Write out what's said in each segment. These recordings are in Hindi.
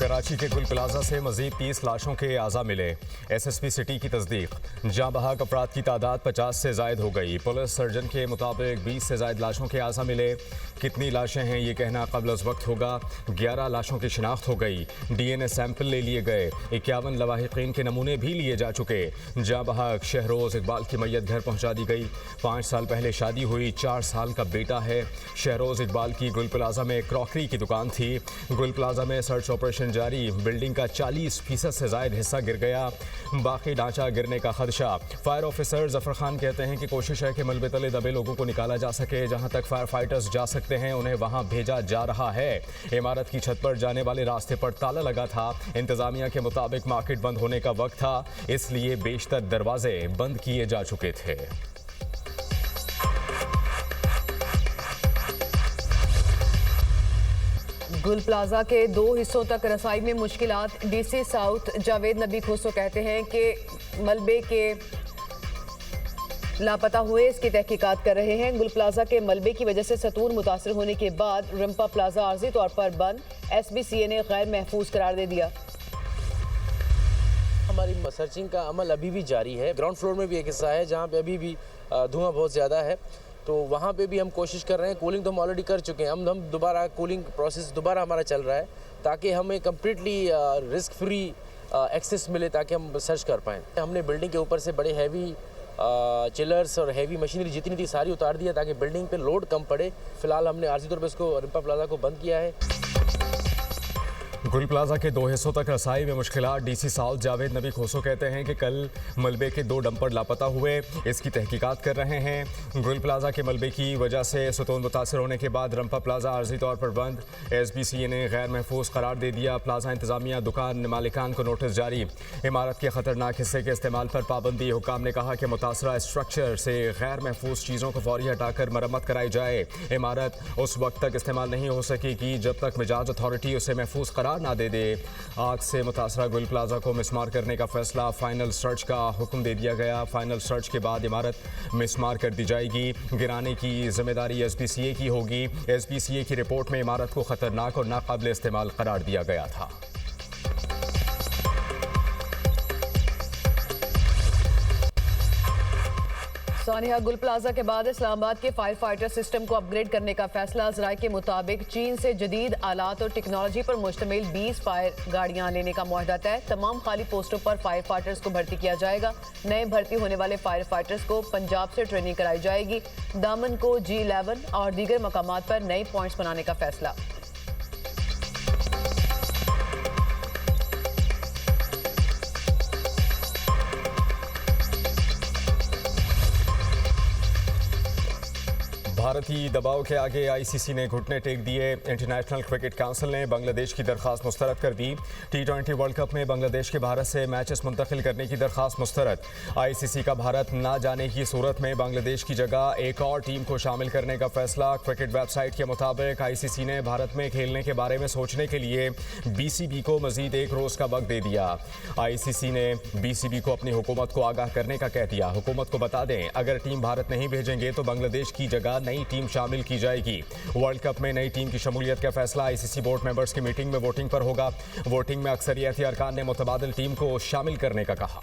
कराची के गुल प्लाजा से मजीद 30 लाशों के आज़ा मिले। एसएसपी सिटी की तस्दीक, जाँ बहक अफराद की तादाद 50 से जायद हो गई। पुलिस सर्जन के मुताबिक 20 से जायद लाशों के आज़ा मिले। कितनी लाशें हैं ये कहना कब्ल अज़ वक्त होगा। 11 लाशों की शिनाख्त हो गई। DNA सैंपल ले लिए गए। 51 लवाहिकीन के नमूने भी लिए जा चुके। जाँ बहक शहरोज़ इकबाल की मैयत घर पहुँचा दी गई। 5 साल पहले शादी हुई, 4 साल का बेटा है। शहरोज़ इकबाल की गुल प्लाजा में क्रॉकरी की दुकान थी। गुल प्लाजा में सर्च ऑपरेशन जारी। बिल्डिंग का 40% से जायद हिस्सा गिर गया। बाकी ढांचा गिरने का खदशा। फायर ऑफिसर जफर खान कहते हैं कि कोशिश है कि मलबे तले दबे लोगों को निकाला जा सके। जहां तक फायर फाइटर्स जा सकते हैं उन्हें वहां भेजा जा रहा है। इमारत की छत पर जाने वाले रास्ते पर ताला लगा था। इंतजामिया के मुताबिक मार्केट बंद होने का वक्त था, इसलिए बेशतर दरवाजे बंद किए जा चुके थे। गुल प्लाजा के 2 हिस्सों तक रसाई में मुश्किलात। डीसी साउथ जावेद नबी खोसो कहते हैं कि मलबे के लापता हुए इसकी तहकीकात कर रहे हैं। गुल प्लाजा के मलबे की वजह से सतून मुतासर होने के बाद रिम्पा प्लाजा आर्जी तौर पर बंद। SBCA ने गैर महफूज करार दे दिया। हमारी सर्चिंग का अमल अभी भी जारी है। ग्राउंड फ्लोर में भी एक हिस्सा है जहाँ पे अभी भी धुआं बहुत ज़्यादा है, तो वहाँ पे भी हम कोशिश कर रहे हैं। कूलिंग तो हम ऑलरेडी कर चुके हैं। हम दोबारा कूलिंग प्रोसेस दोबारा हमारा चल रहा है ताकि हमें कम्प्लीटली रिस्क फ्री एक्सेस मिले, ताकि हम सर्च कर पाएँ। हमने बिल्डिंग के ऊपर से बड़े हैवी चिलर्स और हैवी मशीनरी जितनी थी सारी उतार दिया ताकि बिल्डिंग पे लोड कम पड़े। फिलहाल हमने आर्जी तौर पर इसको रिम्पा प्लाजा को बंद किया है। गुल प्लाजा के 2 हिस्सों तक रसाई में मुश्किलात। डीसी साउथ जावेद नबी खोसो कहते हैं कि कल मलबे के 2 डंपर लापता हुए, इसकी तहकीकात कर रहे हैं। गुल प्लाजा के मलबे की वजह से सतून मुतासर होने के बाद रम्पा प्लाजा आर्जी तौर पर बंद। SBCA ने गैर महफूज करार दे दिया। प्लाजा इंतजामिया दुकान मालिकान को नोटिस जारी। इमारत के खतरनाक हिस्से के इस्तेमाल पर पाबंदी। हुकाम ने कहा कि मुतासरा स्ट्रक्चर से गैर महफूज चीज़ों को फौरी हटाकर मरम्मत कराई जाए। इमारत उस वक्त तक इस्तेमाल नहीं हो सकेगी जब तक मिजाज अथॉरिटी उसे महफूज करार ना दे दे। आग से मुतासरा गुल प्लाजा को मिसमार करने का फैसला। फाइनल सर्च का हुक्म दे दिया गया। फाइनल सर्च के बाद इमारत मिसमार कर दी जाएगी। गिराने की जिम्मेदारी SBCA की होगी। SBCA की रिपोर्ट में इमारत को खतरनाक और नाकाबिल इस्तेमाल करार दिया गया था। सानिया, गुल प्लाजा के बाद इस्लामाबाद के फायर फाइटर सिस्टम को अपग्रेड करने का फैसला। ज़राए के मुताबिक चीन से जदीद आलात और टेक्नोलॉजी पर मुश्तमिल 20 फायर गाड़ियां लेने का मुआहदा तय। तमाम खाली पोस्टों पर फायर फाइटर्स को भर्ती किया जाएगा। नए भर्ती होने वाले फायर फाइटर्स को पंजाब से ट्रेनिंग कराई जाएगी। दामन को G11 और दीगर मकामात पर नए पॉइंट्स बनाने का फैसला। भारतीय दबाव के आगे ICC ने घुटने टेक दिए। इंटरनेशनल क्रिकेट काउंसिल ने बांग्लादेश की दरख्वास्त मुस्तरद कर दी। T20 वर्ल्ड कप में बांग्लादेश के भारत से मैचेस मुंतकिल करने की दरख्वास्त मुस्तरद। ICC का भारत ना जाने की सूरत में बांग्लादेश की जगह एक और टीम को शामिल करने का फैसला। क्रिकेट वेबसाइट के मुताबिक ICC ने भारत में खेलने के बारे में सोचने के लिए BCB को मजीद 1 रोज़ का वक्त दे दिया। ICC ने BCB को अपनी हुकूमत को आगाह करने का कह दिया। हुकूमत को बता दें, अगर टीम भारत नहीं भेजेंगे तो बांग्लादेश की जगह नई टीम शामिल की जाएगी। वर्ल्ड कप में नई टीम की शमूलियत का फैसला ICC बोर्ड मेंबर्स की मीटिंग में वोटिंग पर होगा। वोटिंग में अक्सरियती अरकान ने मुतबादिल टीम को शामिल करने का कहा।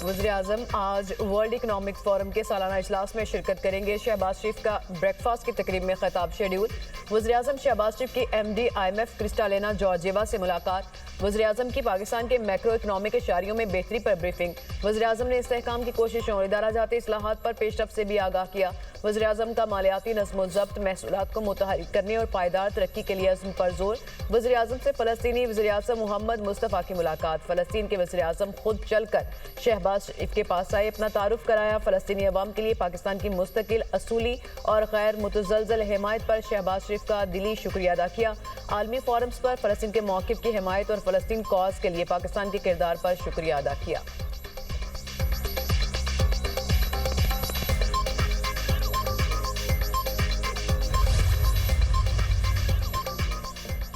वज़ीर-ए-आज़म आज वर्ल्ड इकनॉमिक फोरम के सालाना इजलास में शिरकत करेंगे। शहबाज शरीफ का ब्रेकफास्ट की तकरीब में खिताब शेड्यूल। वज़ीर-ए-आज़म शहबाज शरीफ की MD IMF क्रिस्टालिना जॉर्जिएवा से मुलाकात। वज़ीर-ए-आज़म की पाकिस्तान के मैक्रो इकनॉमिक इशारियों में बेहतरी पर ब्रीफिंग। वज़ीर-ए-आज़म ने इस्तेहकाम की कोशिशों और इदारा जाती इस्लाहात पर पेशरफ्त से भी आगाह किया। वज़ीर-ए-आज़म का मालियाती नज़्म-ओ-ज़ब्त, महसूलात को मुतहरिक करने और पायदार तरक्की के लिए अज़्म पर जोर। वज़ीर-ए-आज़म से फ़लस्तीनी वज़ीर-ए-आज़म मोहम्मद मुस्तफ़ा की मुलाकात। फ़लस्तीन के वज़ीर-ए-आज़म खुद चलकर शहबाज शरीफ के पास आए, अपना तारुफ कराया। फ़लस्तीनी अवाम के लिए पाकिस्तान की मुस्तकिल, असूली और गैर मुतज़लज़ल हिमायत पर शहबाज शरीफ का दिली शुक्रिया अदा किया। आलमी फोरम्स पर फ़लस्तीन के मौक़िफ़ की हिमायत और फ़लस्तीन कॉज के लिए पाकिस्तान के किरदार पर शुक्रिया अदा किया।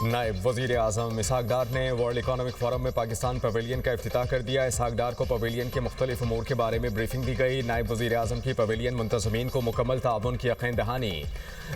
नायब वजीर आजम इसहाक डार ने वर्ल्ड इकोनॉमिक फोरम में पाकिस्तान पवेलियन का इफ्तिताह कर दिया। इसहाक डार को पवेलियन के मुख्तलिफ अमूर के बारे में ब्रीफिंग दी गई। नायब वजीर आजम की पवेलियन मुंतज़मीन को मुकम्मल ताउन की यकीन दहानी।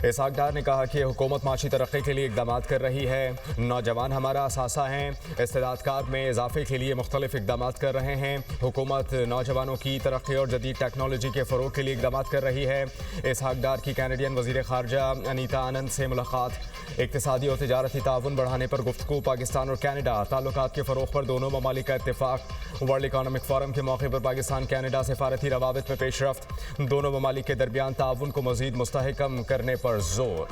इसहाक डार ने कहा कि हुकूमत माशी तरक्की के लिए इकदाम कर रही है। नौजवान हमारा असासा हैं, इस्तेदादकार में इजाफे के लिए मुख्तलिफ इकदाम कर रहे हैं। हुकूमत नौजवानों की तरक्की और जदीद टेक्नोलॉजी के फ़रोग के लिए इकदाम कर रही है। इसहाक डार की कैनेडियन वज़ीर ख़ारजा अनीता आनंद से मुलाकात। इक़्तिसादी और तिजारती ताउन बढ़ाने पर गुफ्तगू। पाकिस्तान और कैनेडा ताल्लुकात के फ़रोग पर दोनों ममालिक का इत्तेफाक। वर्ल्ड इकोनॉमिक फोरम के मौके पर पाकिस्तान कैनेडा सिफारती रवाबित में पेशरफ्त। दोनों ममालिक के दरमियान ताउन को मज़ीद मुस्तहकम करने पर जोर।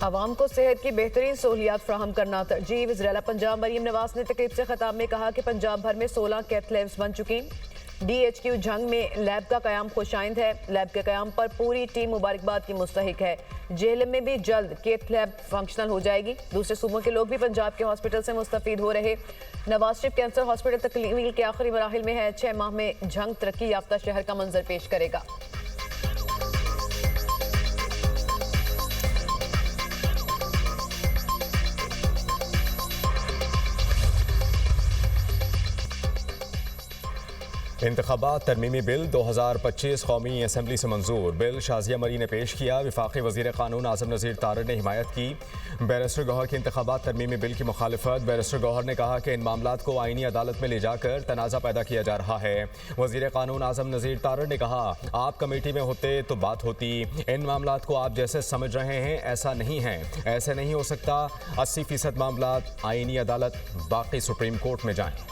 आवाम को सेहत की बेहतरीन सहूलियात फ्राहम करना तरजीह। वज़ीर-ए-आला पंजाब मरीम नवाज ने तकरीब से खिताब में कहा कि पंजाब भर में 16 कैथ लैब्स बन चुकी। DHQ जंग में लैब का क़याम खुशाइंद है। लैब के क़याम पर पूरी टीम मुबारकबाद की मुस्तहिक है। जेहलम में भी जल्द कैथ लैब फंक्शनल हो जाएगी। दूसरे सूबों के लोग भी पंजाब के हॉस्पिटल से मुस्तफीद हो रहे। नवाज शरीफ कैंसर हॉस्पिटल तकमील के आखिरी मराहिल में है। 6 माह में जंग तरक्की याफ्ता शहर का मंजर पेश करेगा। इंतखाबात तरमीमी बिल 2025 कौमी असम्बली से मंजूर। बिल शाजिया मरी ने पेश किया। वफाकी वज़ीर क़ानून आज़म नज़ीर तारड़ ने हिमायत की। बैरिस्टर गौहर के इंतखाबात तरमीमी बिल की मुखालफत। बैरिस्टर गौहर ने कहा कि इन मामलात को आईनी अदालत में ले जाकर तनाज़ा पैदा किया जा रहा है। वज़ीर क़ानून आज़म नज़ीर तारड़ ने कहा, आप कमेटी में होते तो बात होती। इन मामलात को आप जैसे समझ रहे हैं ऐसा नहीं है, ऐसे नहीं हो सकता। 80% मामलात आईनी अदालत, बाकी सुप्रीम कोर्ट में जाएँ।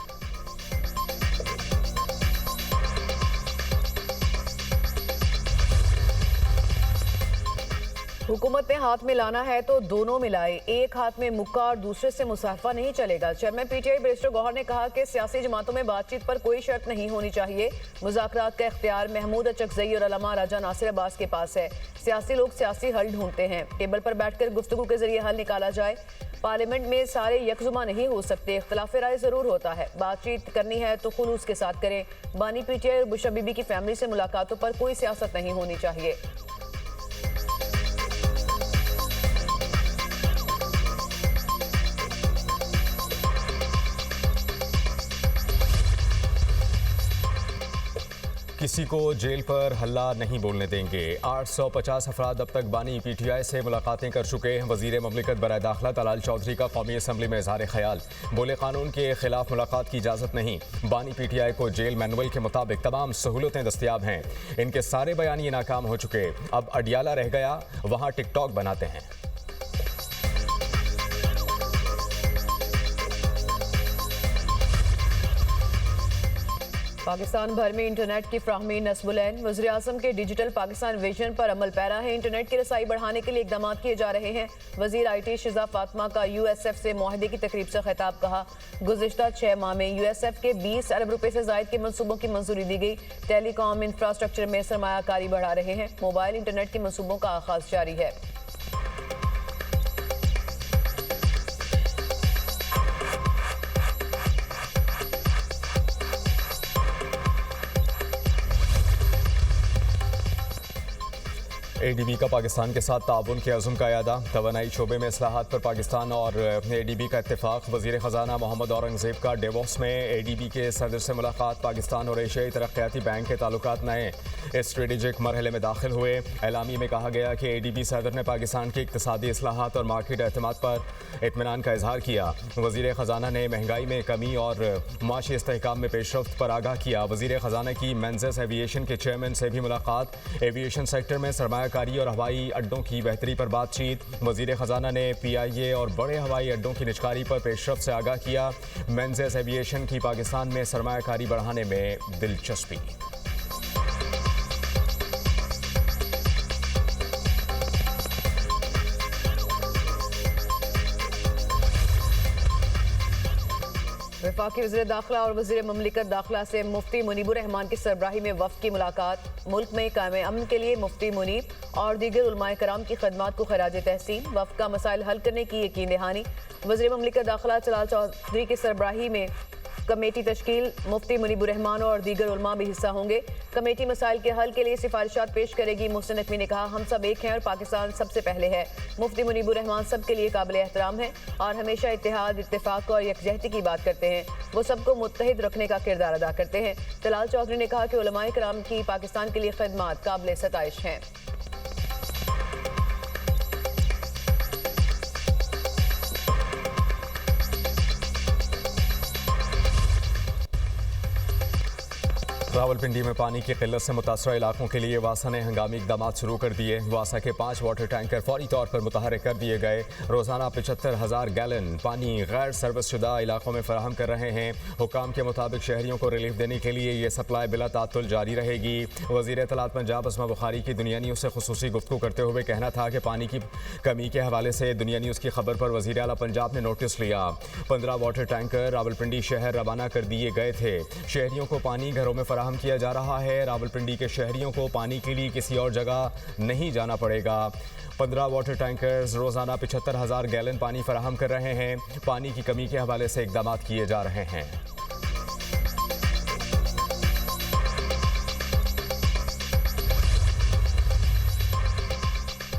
हुकूमत ने हाथ में लाना है तो दोनों मिलाए। एक हाथ में मुक्का और दूसरे से मुसाफा नहीं चलेगा। चेयरमैन PTI बैरिस्टर गौहर ने कहा कि सियासी जमातों में बातचीत पर कोई शर्त नहीं होनी चाहिए। मुज़ाकरात का इख्तियार महमूद अचकज़ई और अल्लामा राजा नासिर अब्बास के पास है। सियासी लोग सियासी हल ढूंढते हैं। टेबल पर बैठकर गुफ्तगू के जरिए हल निकाला जाए। पार्लियामेंट में सारे यकजुमा नहीं हो सकते, इख्तिलाफ राय ज़रूर होता है। बातचीत करनी है तो खुलूस के साथ करें। बानी PTI और बुशरा बीबी की फैमिली से मुलाकातों पर कोई सियासत नहीं होनी चाहिए। किसी को जेल पर हल्ला नहीं बोलने देंगे। 850 अफराद अब तक बानी PTI से मुलाकातें कर चुके हैं। वज़ीर ममलिकत बराए दाखिला तलाल चौधरी का कौमी असम्बली में इज़हार ख्याल। बोले, कानून के खिलाफ मुलाकात की इजाज़त नहीं। बानी PTI को जेल मैनुअल के मुताबिक तमाम सहूलतें दस्तियाब हैं। इनके सारे बयानिए नाकाम हो चुके। अब अडियाला रह गया, वहाँ टिकटॉक बनाते हैं। पाकिस्तान भर में इंटरनेट की फ्राहमी नस्बुलैन। वज़ीर आज़म के डिजिटल पाकिस्तान विजन पर अमल पैरा है। इंटरनेट की रसाई बढ़ाने के लिए इकदाम किए जा रहे हैं। वज़ीर IT शिजा फातिमा का USF से मुआहदे की तकरीब से खिताब। कहा, गुज़िश्ता 6 माह में USF के 20 अरब रुपए से ज़ायद के मनसूबों की मंजूरी दी गई। टेलीकॉम इंफ्रास्ट्रक्चर में सरमायाकारी बढ़ा रहे हैं। मोबाइल इंटरनेट के मनसूबों का आगाज जारी है। ADB का पाकिस्तान के साथ ताउन के अज़्म का यादा। तवानाई शोबे में इस्लाहात पर पाकिस्तान और ADB का इत्तेफाक। वज़ीर ख़जाना मोहम्मद औरंगज़ेब का डेवोस में ADB के सदर से मुलाकात। पाकिस्तान और एशियाई तरक्याती बैंक के ताल्लुकात नए स्ट्रेटेजिक मरहले में दाखिल हुए। एलामी में कहा गया कि ADB सदर ने पाकिस्तान की इक़्तिसादी इस्लाहात और मार्केट एतमाद पर इत्मीनान का इजहार किया। वज़ीर ख़जाना ने महंगाई में कमी और माशी इस्तेहकाम में पेशरफ्त पर आगाह किया। वज़ीर ख़जाना की मेंजेस एविएशन के चेयरमैन से भी मुलाकात। एविएशन सेक्टर में सरमायाकारी और हवाई अड्डों की बेहतरी पर बातचीत। वज़ीर ख़जाना ने PIA और बड़े हवाई अड्डों की निजकारी पर पेशरफ्त से आगाह किया। मेंजेस एविएशन की पाकिस्तान में सरमायाकारी बढ़ाने में दिलचस्पी। वफाकी वज़ीर दाखिला और वज़ीर ममलिकत दाखिला से मुफ्ती मुनीबुर रहमान की सरबराही में वफ़द की मुलाकात। मुल्क में कायम अमन के लिए मुफ्ती मुनीब और दीगर उलमाए कराम की खदमात को खराज तहसीन। वफ़द का मसाइल हल करने की यकीन दहानी। वज़ीर ममलिकत दाखिला तलाल चौधरी की सरबराही में कमेटी तश्कील, मुफ्ती मुनीबुर रहमान और दीगर उलमा भी हिस्सा होंगे। कमेटी मसाइल के हल के लिए सिफारिशात पेश करेगी। मोहसिन नकवी ने कहा, हम सब एक हैं और पाकिस्तान सबसे पहले है। मुफ्ती मुनीबुर रहमान सब के लिए काबिल एहतराम है और हमेशा इत्तेहाद, इत्तेफाक और यकजहती की बात करते हैं। वो सबको मुत्तहिद रखने का किरदार अदा करते हैं। तलाल चौधरी ने कहा कि उलमाए किराम की पाकिस्तान के लिए खिदमत काबिल सताइश हैं। रावलपिंडी में पानी की किल्लत से मुतासरा इलाकों के लिए वासा ने हंगामी इकदाम शुरू कर दिए। वासा के 5 वाटर टैंकर फौरी तौर पर मुतहर्रिक कर दिए गए। रोज़ाना 75,000 गैलन पानी गैर सर्विसशुदा इलाकों में फराहम कर रहे हैं। हुकाम के मुताबिक शहरियों को रिलीफ देने के लिए ये सप्लाई बिला तातुल जारी रहेगी। वज़ीर इत्तलात पंजाब अस्मा बुखारी की दुनिया न्यूज़ से खुसूसी गुफ्तगू करते हुए कहना था कि पानी की कमी के हवाले से दुनिया न्यूज़ की खबर पर वज़ीर आला पंजाब ने नोटिस लिया। 15 वाटर टैंकर रावलपिंडी शहर रवाना कर दिए गए थे। शहरियों को पानी घरों में फराहम किया जा रहा है। रावलपिंडी के शहरियों को पानी के लिए किसी और जगह नहीं जाना पड़ेगा। 15 वाटर टैंकर्स रोज़ाना 75,000 गैलन पानी फराहम कर रहे हैं। पानी की कमी के हवाले से इकदाम किए जा रहे हैं।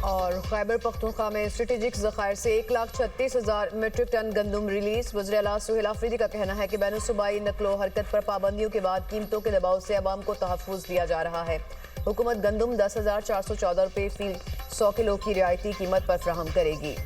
और खैबर पख्तूनख्वा में स्ट्रेटेजिक ज़खायर से 1,36,000 मीट्रिक टन गंदम रिलीज। वज़ीर आला सुहेल आफरीदी का कहना है कि बैनुसूबाई नकलो हरकत पर पाबंदियों के बाद कीमतों के दबाव से अवाम को तहफ़्फ़ुज़ दिया जा रहा है। हुकूमत गंदम 10,414 रुपये फी 100 किलो की रियायती कीमत पर फराहम करेगी।